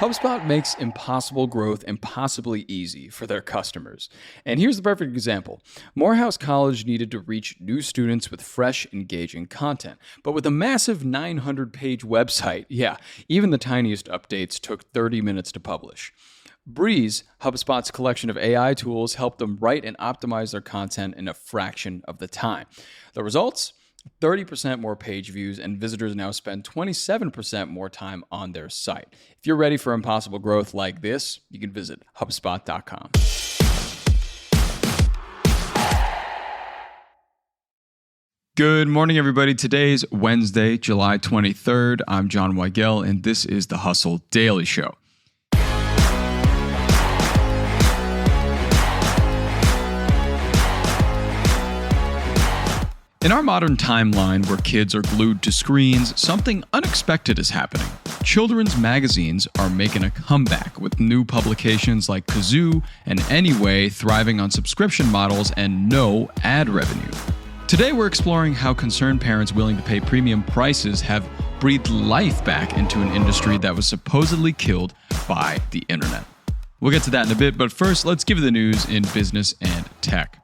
HubSpot makes impossible growth impossibly easy for their customers. And here's the perfect example. Morehouse College needed to reach new students with fresh, engaging content. But with a massive 900-page website, even the tiniest updates took 30 minutes to publish. Breeze, HubSpot's collection of AI tools, helped them write and optimize their content in a fraction of the time. The results? 30% more page views, and visitors now spend 27% more time on their site. If you're ready for impossible growth like this, you can visit HubSpot.com. Good morning, everybody. Today's Wednesday, July 23rd. I'm Jon Weigell, and this is the Hustle Daily Show. In our modern timeline where kids are glued to screens, something unexpected is happening. Children's magazines are making a comeback with new publications like Kazoo and Anyway thriving on subscription models and no ad revenue. Today we're exploring how concerned parents willing to pay premium prices have breathed life back into an industry that was supposedly killed by the internet. We'll get to that in a bit, but first let's give you the news in business and tech.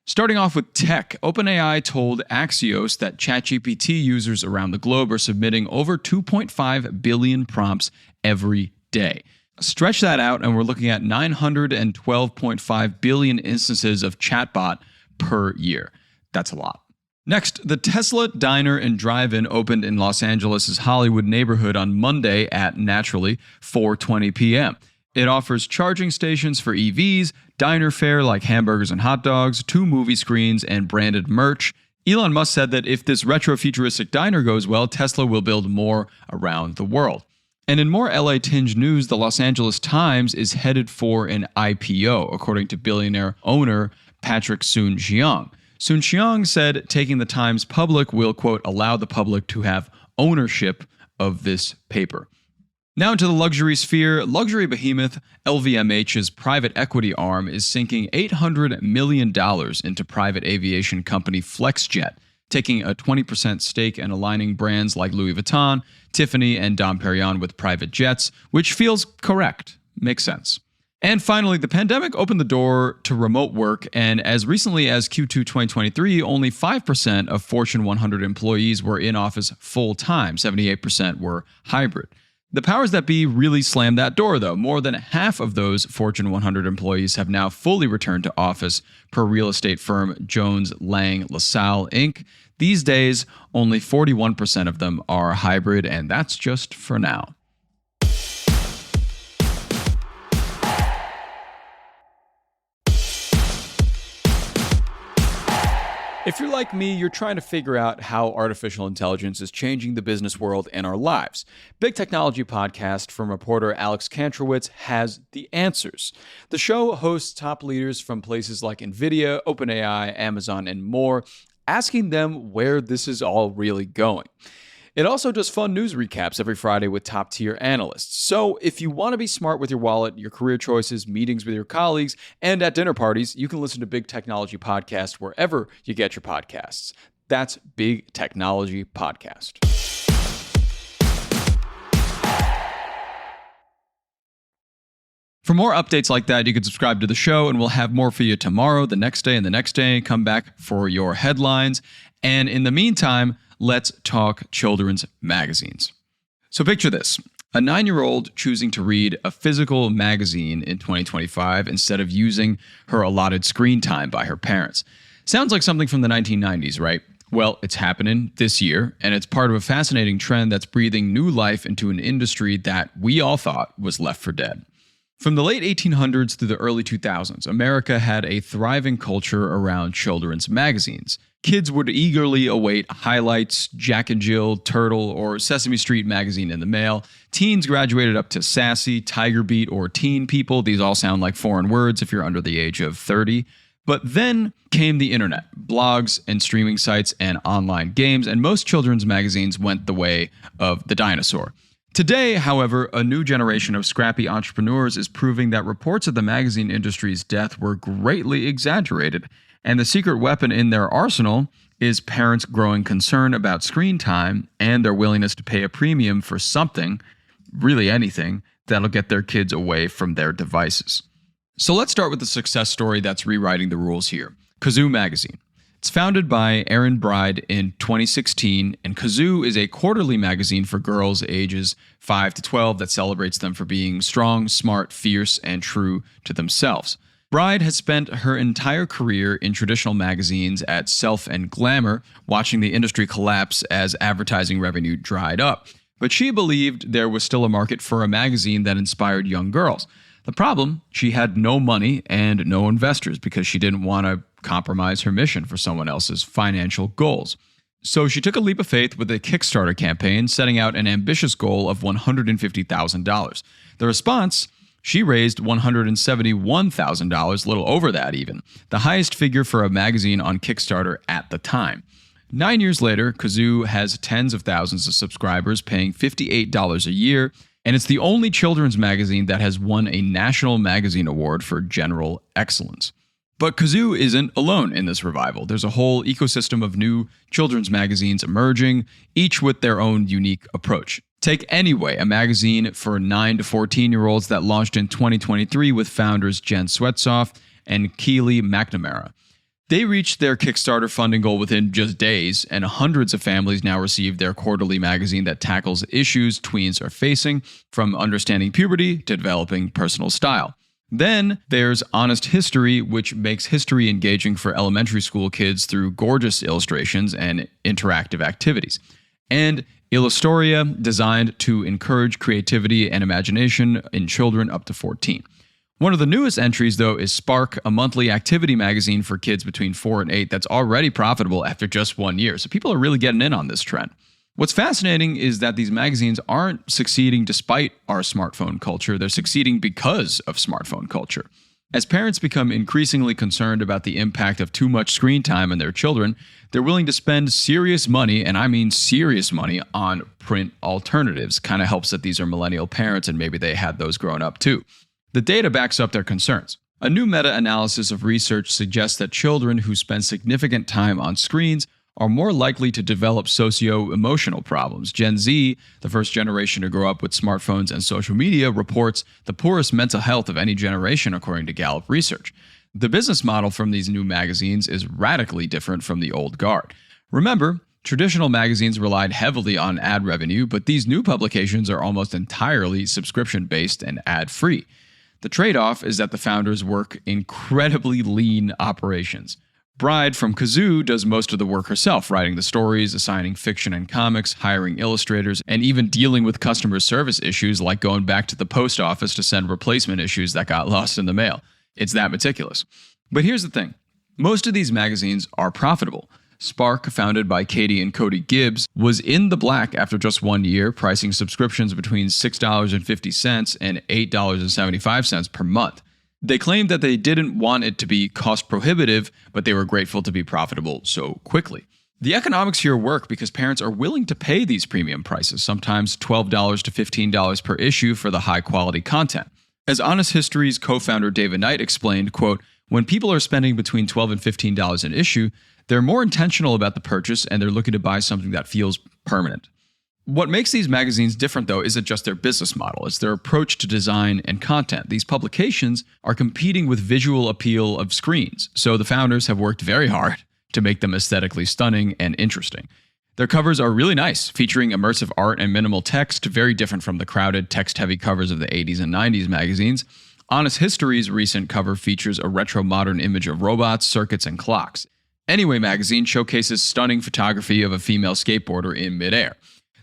Starting off with tech, OpenAI told Axios that ChatGPT users around the globe are submitting over 2.5 billion prompts every day. Stretch that out, and we're looking at 912.5 billion instances of chatbot per year. That's a lot. Next, the Tesla Diner and Drive-In opened in Los Angeles' Hollywood neighborhood on Monday at, naturally, 4:20 p.m. It offers charging stations for EVs, diner fare like hamburgers and hot dogs, 2 movie screens, and branded merch. Elon Musk said that if this retro-futuristic diner goes well, Tesla will build more around the world. And in more LA-tinged news, the Los Angeles Times is headed for an IPO, according to billionaire owner Patrick Soon-Shiong. Soon-Shiong said taking the Times public will, quote, allow the public to have ownership of this paper. Now into the luxury sphere, luxury behemoth LVMH's private equity arm is sinking $800 million into private aviation company FlexJet, taking a 20% stake and aligning brands like Louis Vuitton, Tiffany, and Dom Perignon with private jets, which feels correct. Makes sense. And finally, the pandemic opened the door to remote work, and as recently as Q2 2023, only 5% of Fortune 100 employees were in office full-time, 78% were hybrid. The powers that be really slammed that door, though. More than half of those Fortune 100 employees have now fully returned to office, per real estate firm Jones Lang LaSalle, Inc. These days, only 41% of them are hybrid, and that's just for now. If you're like me, you're trying to figure out how artificial intelligence is changing the business world and our lives. Big Technology Podcast from reporter Alex Kantrowitz has the answers. The show hosts top leaders from places like NVIDIA, OpenAI, Amazon, and more, asking them where this is all really going. It also does fun news recaps every Friday with top-tier analysts. So if you want to be smart with your wallet, your career choices, meetings with your colleagues, and at dinner parties, you can listen to Big Technology Podcast wherever you get your podcasts. That's Big Technology Podcast. For more updates like that, you can subscribe to the show, and we'll have more for you tomorrow, the next day, and the next day. Come back for your headlines. And in the meantime, let's talk children's magazines. So picture this, a 9-year-old choosing to read a physical magazine in 2025 instead of using her allotted screen time by her parents. Sounds like something from the 1990s, right? Well, it's happening this year, and it's part of a fascinating trend that's breathing new life into an industry that we all thought was left for dead. From the late 1800s through the early 2000s, America had a thriving culture around children's magazines. Kids would eagerly await Highlights, Jack and Jill, Turtle, or Sesame Street magazine in the mail. Teens graduated up to Sassy, Tiger Beat, or Teen People. These all sound like foreign words if you're under the age of 30. But then came the internet, blogs and streaming sites and online games, and most children's magazines went the way of the dinosaur. Today, however, a new generation of scrappy entrepreneurs is proving that reports of the magazine industry's death were greatly exaggerated, and the secret weapon in their arsenal is parents' growing concern about screen time and their willingness to pay a premium for something, really anything, that'll get their kids away from their devices. So let's start with the success story that's rewriting the rules here. Kazoo magazine. It's founded by Erin Bride in 2016, and Kazoo is a quarterly magazine for girls ages 5 to 12 that celebrates them for being strong, smart, fierce, and true to themselves. Bride has spent her entire career in traditional magazines at Self and Glamour, watching the industry collapse as advertising revenue dried up. But she believed there was still a market for a magazine that inspired young girls. The problem, she had no money and no investors because she didn't want to compromise her mission for someone else's financial goals. So she took a leap of faith with a Kickstarter campaign, setting out an ambitious goal of $150,000. The response, she raised $171,000, a little over that even, the highest figure for a magazine on Kickstarter at the time. 9 years later, Kazoo has tens of thousands of subscribers paying $58 a year, and it's the only children's magazine that has won a National Magazine Award for General Excellence. But Kazoo isn't alone in this revival. There's a whole ecosystem of new children's magazines emerging, each with their own unique approach. Take Anyway, a magazine for 9 to 14-year-olds that launched in 2023 with founders Jen Swetzoff and Keely McNamara. They reached their Kickstarter funding goal within just days, and hundreds of families now receive their quarterly magazine that tackles issues tweens are facing, from understanding puberty to developing personal style. Then there's Honest History, which makes history engaging for elementary school kids through gorgeous illustrations and interactive activities. And Illustoria, designed to encourage creativity and imagination in children up to 14. One of the newest entries, though, is Spark, a monthly activity magazine for kids between 4 and 8 that's already profitable after just 1 year. So people are really getting in on this trend. What's fascinating is that these magazines aren't succeeding despite our smartphone culture. They're succeeding because of smartphone culture. As parents become increasingly concerned about the impact of too much screen time on their children, they're willing to spend serious money, and I mean serious money, on print alternatives. Kind of helps that these are millennial parents and maybe they had those growing up too. The data backs up their concerns. A new meta-analysis of research suggests that children who spend significant time on screens are more likely to develop socio-emotional problems. Gen Z, the first generation to grow up with smartphones and social media, reports the poorest mental health of any generation, according to Gallup research. The business model from these new magazines is radically different from the old guard. Remember, traditional magazines relied heavily on ad revenue, but these new publications are almost entirely subscription-based and ad-free. The trade-off is that the founders work incredibly lean operations. Bride from Kazoo does most of the work herself, writing the stories, assigning fiction and comics, hiring illustrators, and even dealing with customer service issues like going back to the post office to send replacement issues that got lost in the mail. It's that meticulous. But here's the thing. Most of these magazines are profitable. Spark, founded by Katie and Cody Gibbs, was in the black after just 1 year, pricing subscriptions between $6.50 and $8.75 per month. They claimed that they didn't want it to be cost prohibitive, but they were grateful to be profitable so quickly. The economics here work because parents are willing to pay these premium prices, sometimes $12 to $15 per issue for the high-quality content. As Honest History's co-founder David Knight explained, quote, "When people are spending between $12 and $15 an issue, they're more intentional about the purchase and they're looking to buy something that feels permanent." What makes these magazines different, though, isn't just their business model. It's their approach to design and content. These publications are competing with visual appeal of screens, so the founders have worked very hard to make them aesthetically stunning and interesting. Their covers are really nice, featuring immersive art and minimal text, very different from the crowded, text-heavy covers of the 80s and 90s magazines. Honest History's recent cover features a retro-modern image of robots, circuits, and clocks. Anyway magazine showcases stunning photography of a female skateboarder in midair.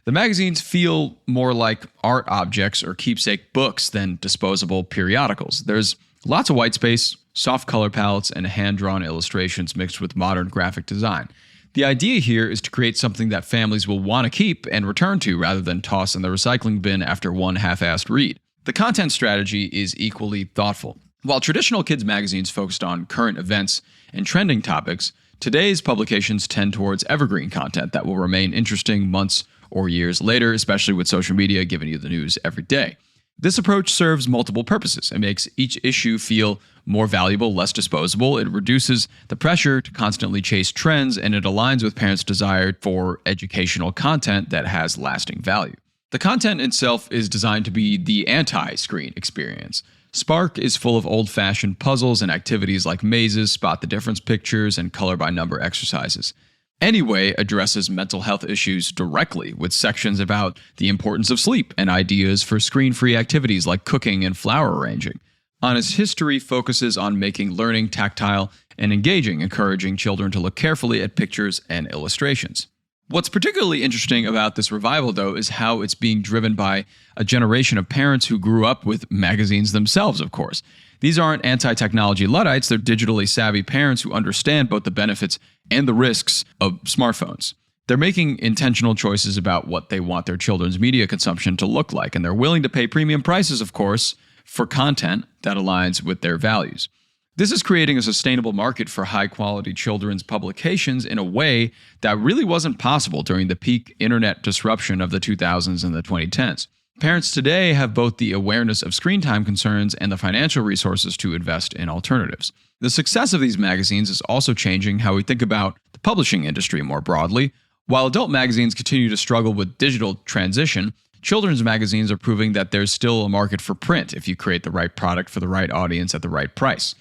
The magazines feel more like art objects or keepsake books than disposable periodicals. There's lots of white space, soft color palettes, and hand-drawn illustrations mixed with modern graphic design. The idea here is to create something that families will want to keep and return to rather than toss in the recycling bin after one half-assed read. The content strategy is equally thoughtful. While traditional kids magazines focused on current events and trending topics, today's publications tend towards evergreen content that will remain interesting months or years later, especially with social media giving you the news every day. This approach serves multiple purposes. It makes each issue feel more valuable, less disposable. It reduces the pressure to constantly chase trends, and it aligns with parents' desire for educational content that has lasting value. The content itself is designed to be the anti-screen experience. Spark is full of old-fashioned puzzles and activities like mazes, spot the difference pictures, and color-by-number exercises. Anyway addresses mental health issues directly with sections about the importance of sleep and ideas for screen-free activities like cooking and flower arranging. Honest History focuses on making learning tactile and engaging, encouraging children to look carefully at pictures and illustrations. What's particularly interesting about this revival, though, is how it's being driven by a generation of parents who grew up with magazines themselves, of course. These aren't anti-technology Luddites, they're digitally savvy parents who understand both the benefits and the risks of smartphones. They're making intentional choices about what they want their children's media consumption to look like, and they're willing to pay premium prices, of course, for content that aligns with their values. This is creating a sustainable market for high-quality children's publications in a way that really wasn't possible during the peak internet disruption of the 2000s and the 2010s. Parents today have both the awareness of screen time concerns and the financial resources to invest in alternatives. The success of these magazines is also changing how we think about the publishing industry more broadly. While adult magazines continue to struggle with digital transition, children's magazines are proving that there's still a market for print if you create the right product for the right audience at the right price.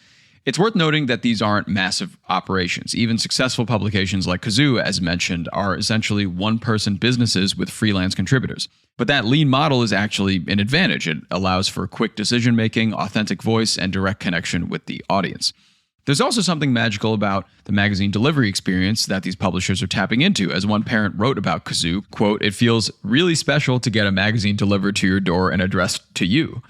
It's worth noting that these aren't massive operations. Even successful publications like Kazoo, as mentioned, are essentially one-person businesses with freelance contributors. But that lean model is actually an advantage. It allows for quick decision-making, authentic voice, and direct connection with the audience. There's also something magical about the magazine delivery experience that these publishers are tapping into. As one parent wrote about Kazoo, quote, "It feels really special to get a magazine delivered to your door and addressed to you."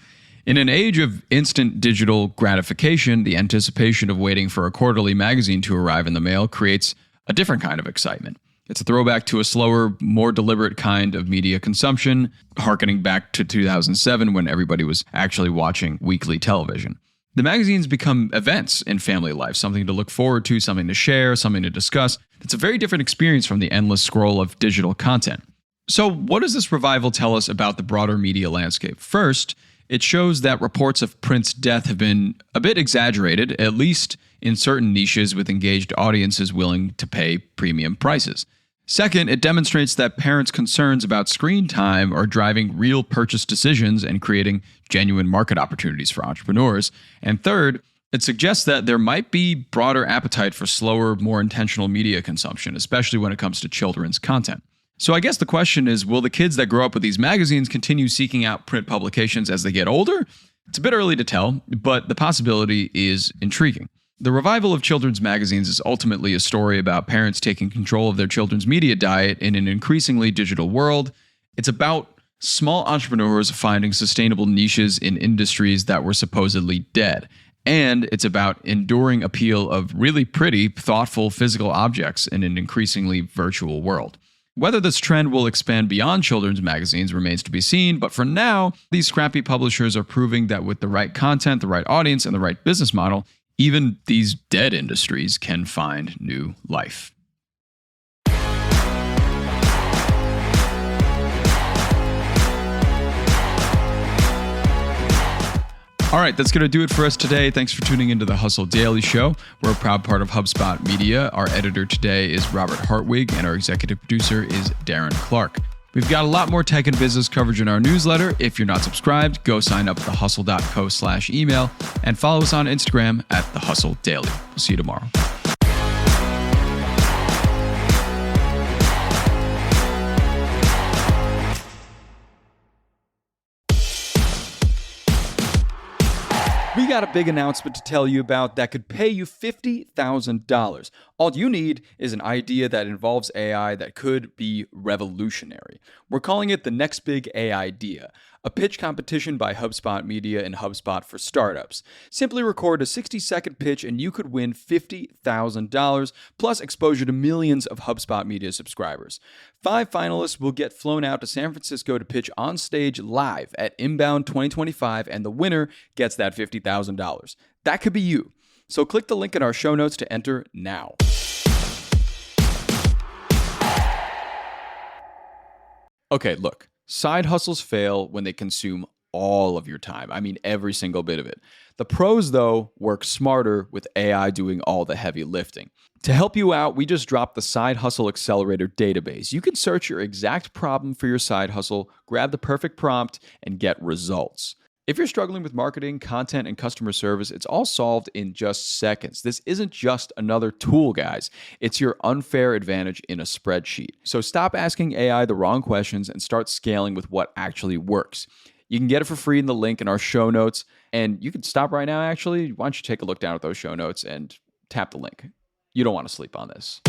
In an age of instant digital gratification, the anticipation of waiting for a quarterly magazine to arrive in the mail creates a different kind of excitement. It's a throwback to a slower, more deliberate kind of media consumption, harkening back to 2007 when everybody was actually watching weekly television. The magazines become events in family life, something to look forward to, something to share, something to discuss. It's a very different experience from the endless scroll of digital content. So what does this revival tell us about the broader media landscape? First, it shows that reports of print's death have been a bit exaggerated, at least in certain niches with engaged audiences willing to pay premium prices. Second, it demonstrates that parents' concerns about screen time are driving real purchase decisions and creating genuine market opportunities for entrepreneurs. And third, it suggests that there might be broader appetite for slower, more intentional media consumption, especially when it comes to children's content. So I guess the question is, will the kids that grow up with these magazines continue seeking out print publications as they get older? It's a bit early to tell, but the possibility is intriguing. The revival of children's magazines is ultimately a story about parents taking control of their children's media diet in an increasingly digital world. It's about small entrepreneurs finding sustainable niches in industries that were supposedly dead. And it's about enduring appeal of really pretty, thoughtful physical objects in an increasingly virtual world. Whether this trend will expand beyond children's magazines remains to be seen, but for now, these scrappy publishers are proving that with the right content, the right audience, and the right business model, even these dead industries can find new life. All right, that's going to do it for us today. Thanks for tuning into the Hustle Daily Show. We're a proud part of HubSpot Media. Our editor today is Robert Hartwig, and our executive producer is Darren Clark. We've got a lot more tech and business coverage in our newsletter. If you're not subscribed, go sign up at thehustle.co/email and follow us on Instagram at The Hustle Daily. We'll see you tomorrow. We got a big announcement to tell you about that could pay you $50,000. All you need is an idea that involves AI that could be revolutionary. We're calling it the Next Big AIdea, a pitch competition by HubSpot Media and HubSpot for startups. Simply record a 60-second pitch and you could win $50,000 plus exposure to millions of HubSpot Media subscribers. 5 finalists will get flown out to San Francisco to pitch on stage live at Inbound 2025, and the winner gets that $50,000. That could be you. So click the link in our show notes to enter now. Okay, look. Side hustles fail when they consume all of your time. I mean, every single bit of it. The pros, though, work smarter with AI doing all the heavy lifting. To help you out, we just dropped the Side Hustle Accelerator database. You can search your exact problem for your side hustle, grab the perfect prompt, and get results. If you're struggling with marketing, content, and customer service, it's all solved in just seconds. This isn't just another tool, guys. It's your unfair advantage in a spreadsheet. So stop asking AI the wrong questions and start scaling with what actually works. You can get it for free in the link in our show notes. And you can stop right now, actually. Why don't you take a look down at those show notes and tap the link? You don't want to sleep on this.